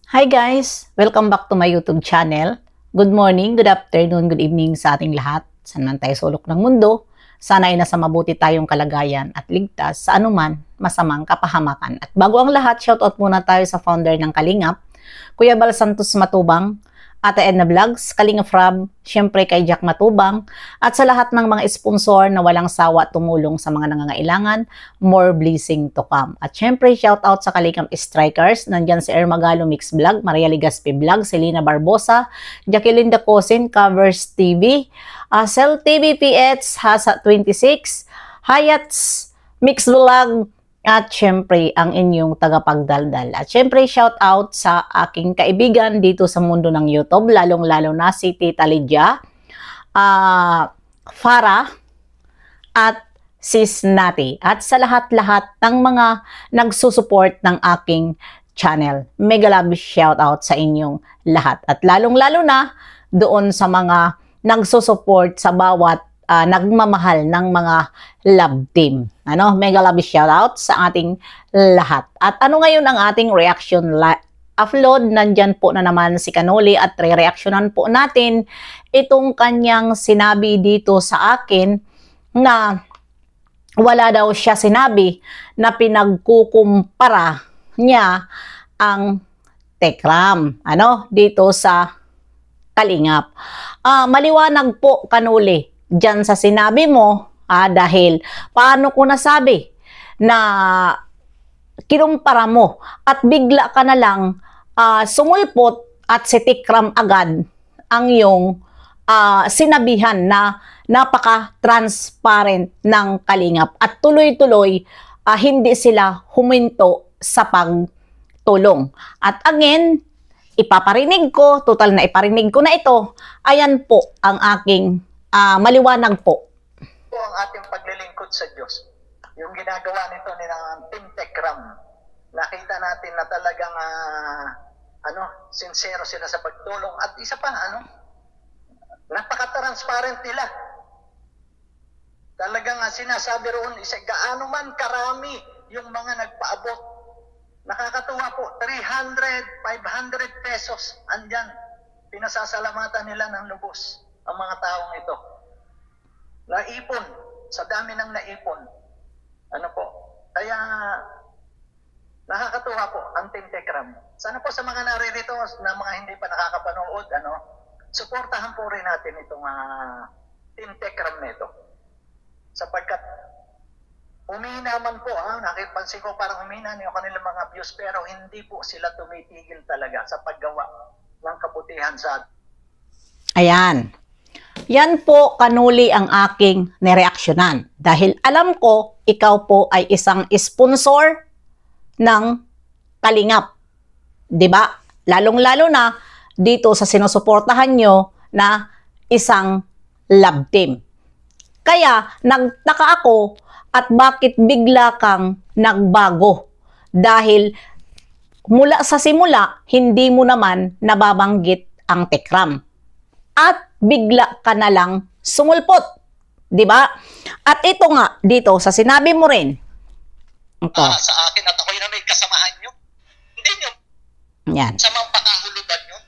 Hi guys! Welcome back to my YouTube channel. Good morning, good afternoon, good evening sa ating lahat. Saan man tayo sulok ng mundo, sana ay nasa mabuti tayong kalagayan at ligtas sa anuman masamang kapahamakan. At bago ang lahat, shoutout muna tayo sa founder ng Kalingap, Kuya Bal Santos Matubang, Ate Edna Vlogs, Kalingap Frab, syempre kay Jack Matubang, at sa lahat ng mga sponsor na walang sawa tumulong sa mga nangangailangan, more blessing to come. At syempre, shoutout sa Kalingap Strikers, nandyan si Ermagalo Mix Vlog, Maria Ligaspi Vlog, Selena Barbosa, Jacqueline Dacosin, Covers TV, Cell TV PH, Hasa 26, Hayats Mix Vlog, at syempre, ang inyong tagapagdaldal. At syempre, shout out sa aking kaibigan dito sa mundo ng YouTube, lalong-lalo na si Tita Lydia, Farah, at Sis Nati. At sa lahat-lahat ng mga nagsusupport ng aking channel. Mega love shout out sa inyong lahat. At lalong-lalo na doon sa mga nagsusupport sa bawat nagmamahal ng mga love team. Mega love shout out sa ating lahat. At ano ngayon ang ating reaction upload? Nandyan po na naman si Kanoli at re-reactionan po natin itong kanyang sinabi dito sa akin na wala daw siya sinabi na pinagkukumpara niya ang Tekram dito sa Kalingap. Maliwanag po, Kanoli, diyan sa sinabi mo, dahil paano ko nasabi na kinumpara mo at bigla ka na lang sumulpot at si Tekram agad ang iyong sinabihan na napaka-transparent ng Kalingap at tuloy-tuloy hindi sila huminto sa pagtulong. At again, ipaparinig ko, total na iparinig ko na ito, ayan po ang aking maliwanag po. Ito ang ating paglilingkod sa Diyos. Yung ginagawa nito ni Team Tekram, nakita natin na talagang sincero sila sa pagtulong. At isa pa, napaka-transparent nila. Talagang sinasabi roon, gaano man karami yung mga nagpaabot. Nakakatuwa po, 300, 500 pesos, andyan. Pinasasalamatan nila ng lubos ang mga taong ito. Naipon, sa dami ng naipon. Kaya nakakatuwa po ang Team Tekram. Sana po sa mga naririto na mga hindi pa nakakapanood, suportahan po rin natin itong Team Tekram nito. Sapagkat humina man po, nakipansin ko parang humina yung kanilang mga views, pero hindi po sila tumitigil talaga sa paggawa ng kabutihan sa atin. Ayan. Yan po, Kanuli, ang aking nireaksyonan. Dahil alam ko, ikaw po ay isang sponsor ng Kalingap. 'Di ba? Lalong-lalo na dito sa sinusuportahan nyo na isang love team. Kaya, nagtaka ako at bakit bigla kang nagbago. Dahil mula sa simula, hindi mo naman nababanggit ang Tekram. At bigla ka na lang sumulpot. 'Di ba? At ito nga, dito sa sinabi mo rin. Ito. Sa akin at ako'y na may kasamahan nyo. Hindi nyo. Yan. Sa mga pakahulugan nyo.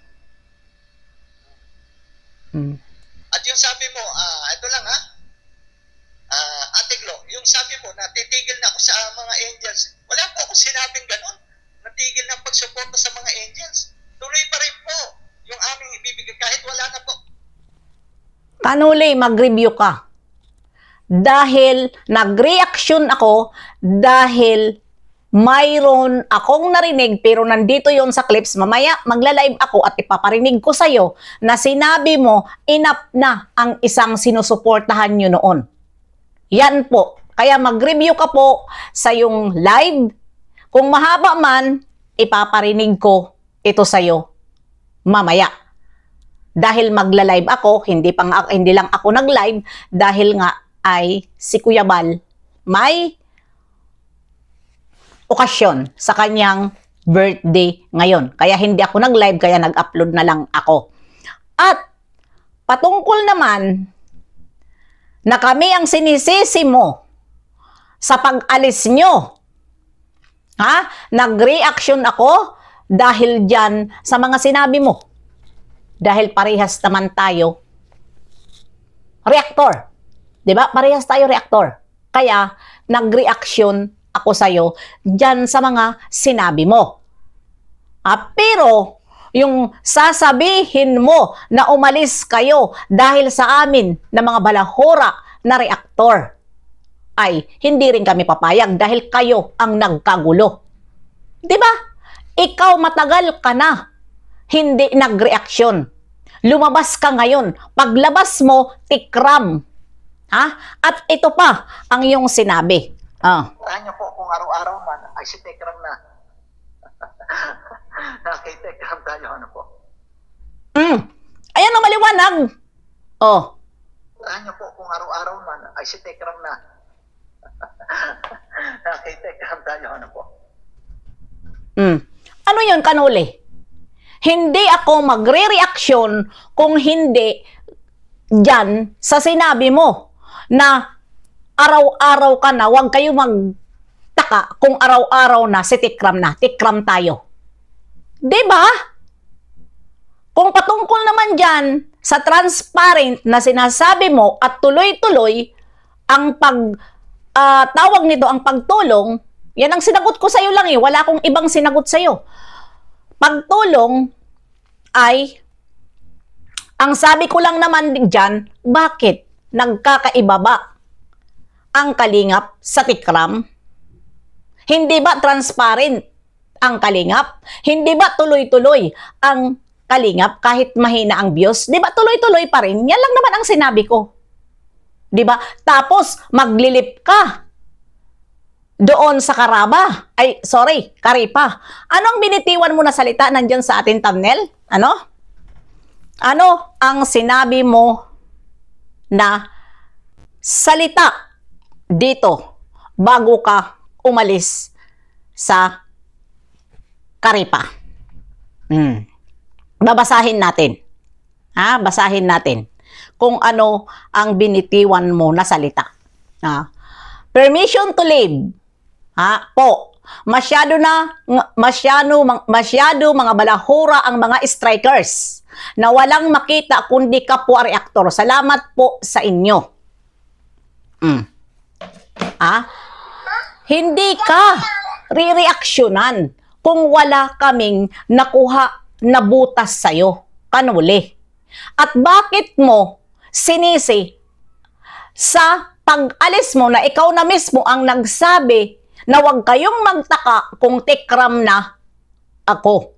At yung sabi mo, ito lang Ate Glo, yung sabi mo na titigil na ako sa mga angels. Wala po akong sinabing ganun. Natigil na pagsuporta sa mga angels. Tuloy pa rin po yung aming ibibigay kahit wala na po. Kanuli, mag-review ka. Dahil nag-reaction ako, dahil mayroon akong narinig, pero nandito yon sa clips, mamaya magla-live ako at ipaparinig ko sa'yo na sinabi mo, enough na ang isang sinusuportahan nyo noon. Yan po. Kaya mag-review ka po sa yung live. Kung mahaba man, ipaparinig ko ito sa'yo mamaya. Dahil magla-live ako, hindi lang ako nag-live dahil nga ay si Kuya Bal may okasyon sa kanyang birthday ngayon. Kaya hindi ako nag-live, kaya nag-upload na lang ako. At patungkol naman na kami ang sinisisi mo sa pag-alis nyo. Nag-reaction ako dahil dyan sa mga sinabi mo. Dahil parehas naman tayo reactor. 'Di ba? Parehas tayo reactor. Kaya nagreaksyon ako sa'yo dyan sa mga sinabi mo. Pero yung sasabihin mo na umalis kayo dahil sa amin na mga balahura na reaktor, ay hindi rin kami papayag dahil kayo ang nagkagulo. 'Di ba? Ikaw matagal ka na hindi nagreaksyon. Lumabas ka ngayon. Paglabas mo, tikram. At ito pa ang iyong sinabi. Niyo po kung araw-araw man ay si Tekram na. Nakitekram tayo, ano po? Ayan ang maliwanag. Niyo po kung araw-araw man ay si Tekram na. Nakitekram tayo, ano po? Ano yun, Kanuli? Hindi ako magre-reaksyon kung hindi dyan sa sinabi mo na araw-araw ka na, huwag kayo magtaka kung araw-araw na si Tikram na. Tikram tayo. Diba? Kung patungkol naman dyan sa transparent na sinasabi mo at tuloy-tuloy ang tawag nito, ang pagtulong, yan ang sinagot ko sa'yo lang eh. Wala akong ibang sinagot sa'yo. Pagtulong ay, ang sabi ko lang naman dyan, bakit nagkakaiba ba ang kalingap sa Tikram? Hindi ba transparent ang kalingap? Hindi ba tuloy-tuloy ang kalingap kahit mahina ang views? Di ba tuloy-tuloy pa rin? Yan lang naman ang sinabi ko. Di ba? Tapos maglilip ka doon sa Karipa. Anong binitiwan mo na salita nandyan sa ating thumbnail? Ano ang sinabi mo na salita dito bago ka umalis sa Karipa? Babasahin natin. Basahin natin kung ano ang binitiwan mo na salita. Permission to leave. Masyado mga balahura ang mga strikers na walang makita kundi kapwa reaktor. Salamat po sa inyo. Hindi ka re-reaksyonan kung wala kaming nakuha na butas sa'yo, Kanuli. At bakit mo sinisi sa pag-alis mo na ikaw na mismo ang nagsabi na huwag kayong magtaka kung Tikram na ako?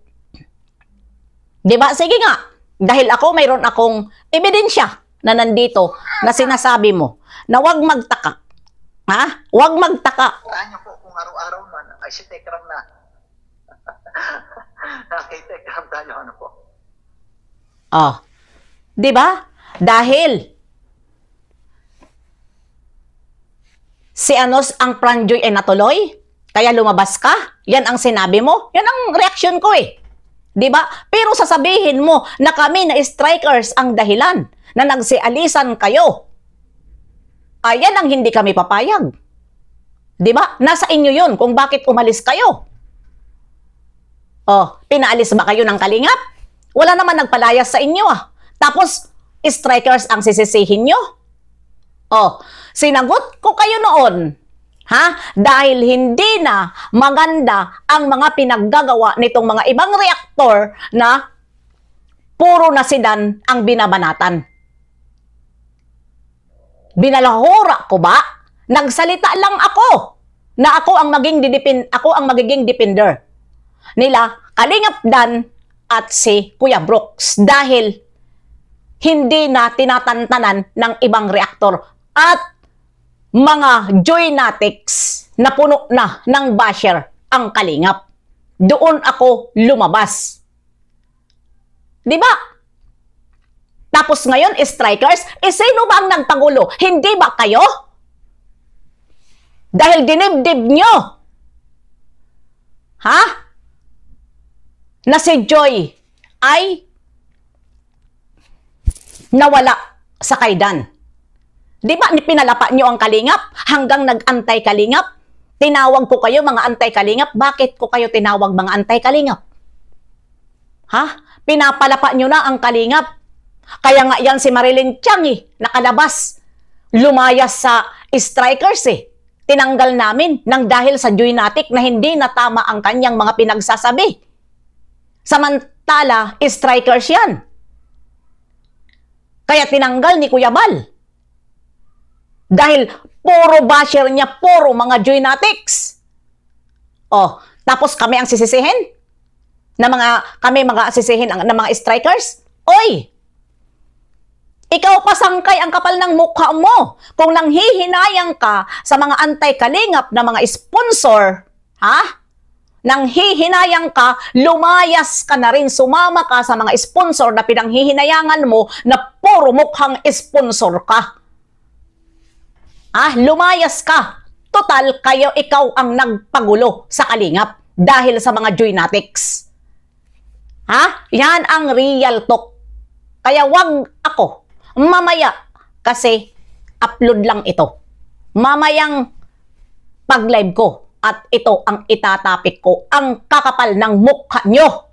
Diba? Sige nga. Dahil mayroon akong ebidensya na nandito na sinasabi mo na huwag magtaka. Huwag magtaka. Niyo po kung araw-araw man ay si Tekram na. Nakitekram tayo, ano po? Diba? Dahil si ang Pranjoy ay natuloy, kaya lumabas ka? Yan ang sinabi mo? Yan ang reaksyon ko eh. Diba? Pero sasabihin mo na kami na strikers ang dahilan na nagsialisan kayo. Ayan ang hindi kami papayag. Diba? Nasa inyo yun kung bakit umalis kayo. Pinaalis ba kayo ng kalingap? Wala naman nagpalayas sa inyo Tapos, strikers ang sisisihin nyo? Sinagot ko kayo noon. Dahil hindi na maganda ang mga pinaggagawa nitong mga ibang reaktor na puro na sidan ang binabanatan. Binalahura ko ba? Nagsalita lang ako na ako ang magiging defender nila Kalingap Dan at si Kuya Brooks dahil hindi na tinatantanan ng ibang reaktor at mga joynatics na puno na ng basher ang Kalingap. Doon ako lumabas. Diba? Tapos ngayon, strikers, sino ba ang nagpagulo? Hindi ba kayo? Dahil dinibdib nyo. Na si Joy ay nawala sa kaidan. Di ba pinalapa nyo ang Kalingap hanggang nag-antay Kalingap? Tinawag ko kayo mga antay Kalingap. Bakit ko kayo tinawag mga antay Kalingap? Ha? Pinapalapa nyo na ang kalingap. Kaya nga yan si Marilyn Tiang nakalabas. Lumayas sa strikers Tinanggal namin nang dahil sa Joynatic na hindi natama ang kanyang mga pinagsasabi. Samantala, strikers yan. Kaya tinanggal ni Kuya Bal. Dahil puro basher niya, puro mga Joynatics. Tapos kami ang sisisihin? Kami mga sisihin ng mga strikers? Oy! Ikaw pasangkay ang kapal ng mukha mo. Kung nanghihinayang ka sa mga anti-kalingap na mga sponsor, nanghihinayang ka, lumayas ka na rin, sumama ka sa mga sponsor na pinanghihinayangan mo na puro mukhang sponsor ka. Lumayas ka. Total, ikaw ang nagpagulo sa kalingap dahil sa mga Joynatics. Yan ang real talk. Kaya wag ako mamaya, kasi upload lang ito. Mamayang pag-live ko at ito ang itatapik ko, ang kakapal ng mukha nyo.